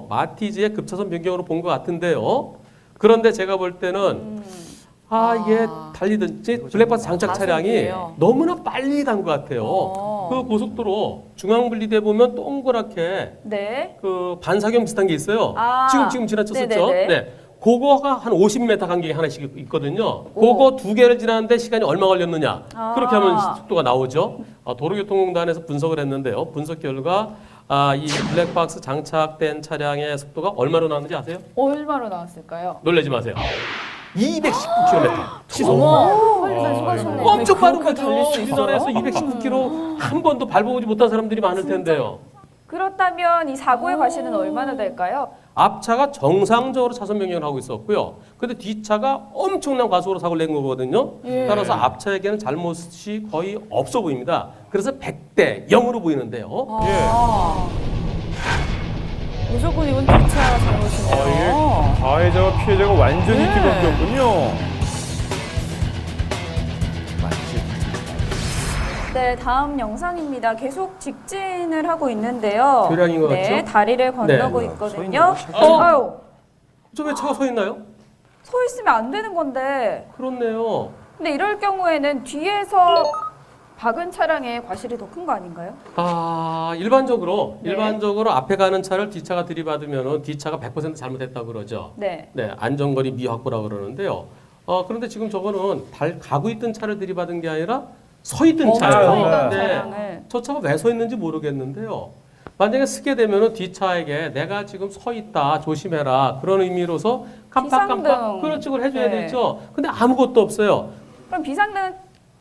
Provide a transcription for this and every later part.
마티즈의 급차선 변경으로 본 것 같은데요. 그런데 제가 볼 때는 이게 달리든지 블랙박스 장착 차량이 가속이에요. 너무나 빨리 간 것 같아요. 그 고속도로 중앙 분리대 보면 동그랗게 네. 그 반사경 비슷한 게 있어요. 아, 지금 지나쳤었죠. 네네네. 네. 그거가 한 50m 간격이 하나씩 있거든요. 그거 두 개를 지나는데 시간이 얼마 걸렸느냐. 그렇게 하면 속도가 나오죠. 도로교통공단에서 분석을 했는데요. 분석 결과 이 블랙박스 장착된 차량의 속도가 얼마로 나왔는지 아세요? 얼마로 나왔을까요? 놀라지 마세요. 219km 시속. 빨리 수고하셨네요. 엄청 빠른 그렇게 달릴 거죠. 수 있어요? 우리나라에서 219km 한 번도 밟아보지 못한 사람들이 많을 텐데요. 그렇다면 이 사고의 과실은 얼마나 될까요? 앞차가 정상적으로 차선 변경을 하고 있었고요. 근데 뒷차가 엄청난 과속으로 사고를 낸 거거든요. 따라서 앞차에게는 잘못이 거의 없어 보입니다. 그래서 100대 0으로 보이는데요. 무조건 이건 뒷차 잘못이네요. 가해자와 피해자가 완전히 뒤바뀌었군요. 네, 다음 영상입니다. 계속 직진을 하고 있는데요. 교량인 것 네, 같죠? 다리를 건너고 네. 있거든요. 아유, 저 왜 차가 서 있나요? 서 있으면 안 되는 건데. 그렇네요. 근데 이럴 경우에는 뒤에서 박은 차량의 과실이 더 큰 거 아닌가요? 일반적으로 앞에 가는 차를 뒷차가 들이받으면 뒷차가 100% 잘못했다고 그러죠. 네. 네, 안전거리 미확보라고 그러는데요. 그런데 지금 저거는 가고 있던 차를 들이받은 게 아니라 서 있던 차예요. 서 있던 네. 차량을. 저 차가 왜 서 있는지 모르겠는데요. 만약에 쓰게 되면은 뒷차에게 내가 지금 서 있다 조심해라 그런 의미로서 깜빡깜빡 비상등. 그런 쪽을 해줘야 네. 되죠. 근데 아무것도 없어요. 그럼 비상등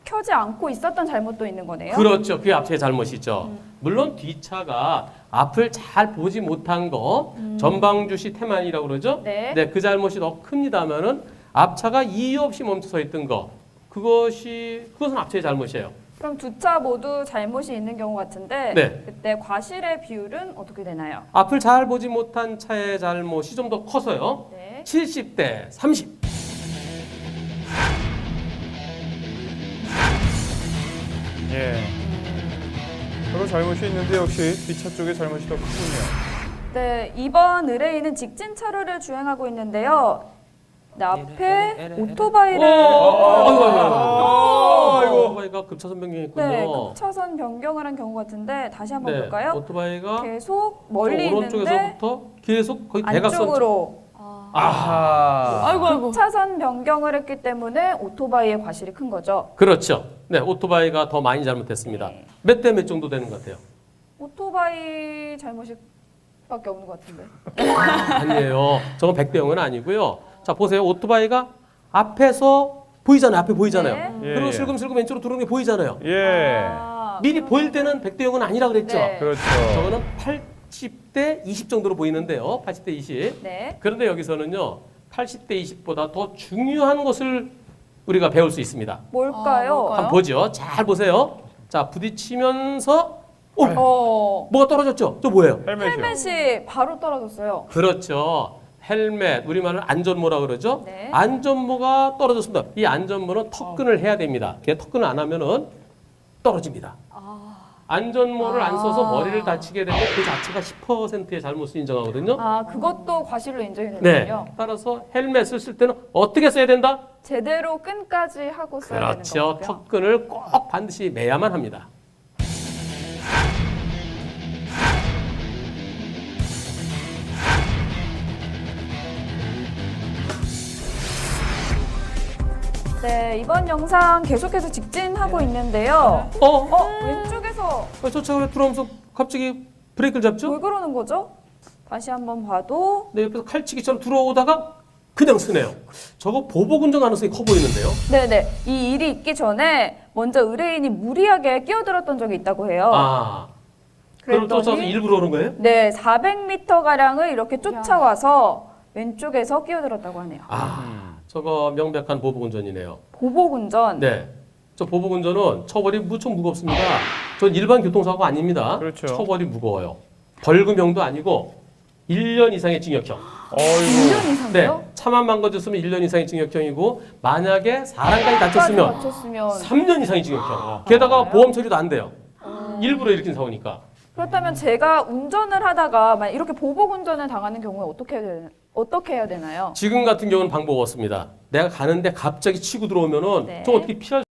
켜지 않고 있었던 잘못도 있는 거네요? 그렇죠. 그게 앞차의 잘못이죠. 물론 뒷차가 앞을 잘 보지 못한 거 전방주시 태만이라고 그러죠. 네. 그 잘못이 더 큽니다만은 앞차가 이유 없이 멈춰 서 있던 거 그것은 앞차의 잘못이에요. 그럼 두 차 모두 잘못이 있는 경우 같은데 네. 그때 과실의 비율은 어떻게 되나요? 앞을 잘 보지 못한 차의 잘못이 좀 더 커서요. 네. 70대 30. 예. 서로 잘못이 있는데 역시 뒷차 쪽의 잘못이 더 크군요. 네, 이번 의뢰인은 직진 차로를 주행하고 있는데요. 네, 앞에 오토바이를 오토바이가 급차선 변경했군요. 네, 급차선 변경을 한 경우 같은데 다시 한번 볼까요? 오토바이가 계속 멀리 저 있는데 오른쪽에서부터 계속 거의 대각선 안쪽으로 아하. 급차선 변경을 했기 때문에 오토바이의 과실이 큰 거죠. 그렇죠. 네, 오토바이가 더 많이 잘못했습니다. 네. 몇 대 몇 정도 되는 것 같아요? 오토바이 잘못이 밖에 없는 것 같은데. 아니에요. 저건 100대 0은 아니고요. 자, 보세요. 오토바이가 앞에서 보이잖아요. 앞에 보이잖아요. 네. 예. 그리고 슬금슬금 왼쪽으로 들어오는 게 보이잖아요. 예. 미리 보일 때는 100대 0은 아니라 그랬죠. 네. 그렇죠. 저거는 80대 20 정도로 보이는데요. 80대 20. 네. 그런데 여기서는요. 80대 20보다 더 중요한 것을 우리가 배울 수 있습니다. 뭘까요? 한번 보죠. 잘 보세요. 자, 부딪히면서 뭐가 떨어졌죠? 저 뭐예요? 헬멧이요. 헬멧이 바로 떨어졌어요. 그렇죠. 헬멧, 우리말로 안전모라 그러죠? 네. 안전모가 떨어졌습니다. 이 안전모는 턱근을 해야 됩니다. 턱근을 안 하면은 떨어집니다. 안전모를 안 써서 머리를 다치게 되면 그 자체가 10%의 잘못을 인정하거든요. 그것도 과실로 인정이 네. 되는군요. 따라서 헬멧을 쓸 때는 어떻게 써야 된다? 제대로 끈까지 하고 써야 되는 그렇죠. 거고요. 턱근을 꼭 반드시 매야만 합니다. 네, 이번 영상 계속해서 직진하고 있는데요. 왼쪽에서 저 차가 왜 들어오면서 갑자기 브레이크를 잡죠? 왜 그러는 거죠? 다시 한번 봐도 네, 옆에서 칼치기처럼 들어오다가 그냥 쓰네요. 저거 보복 운전 가능성이 커 보이는데요. 네네, 이 일이 있기 전에 먼저 의뢰인이 무리하게 끼어들었던 적이 있다고 해요. 그럼 쫓아서 일부러 오는 거예요? 네, 400m 가량을 이렇게 쫓아와서 왼쪽에서 끼어들었다고 하네요. 저거 명백한 보복 운전이네요. 보복 운전. 네. 저 보복 운전은 처벌이 무척 무겁습니다. 전 일반 교통사고 아닙니다. 그렇죠. 처벌이 무거워요. 벌금형도 아니고 1년 이상의 징역형. 1년 이상이요? 네. 차만 망가졌으면 1년 이상의 징역형이고 만약에 사람까지 다쳤으면 다쳤으면 3년 이상의 징역형. 게다가 보험 처리도 안 돼요. 일부러 일으킨 사고니까. 그렇다면 제가 운전을 하다가 만약 이렇게 보복 운전을 당하는 경우에 어떻게 해야 되나요? 지금 같은 경우는 방법 없습니다. 내가 가는데 갑자기 치고 들어오면은 네. 저 어떻게 피할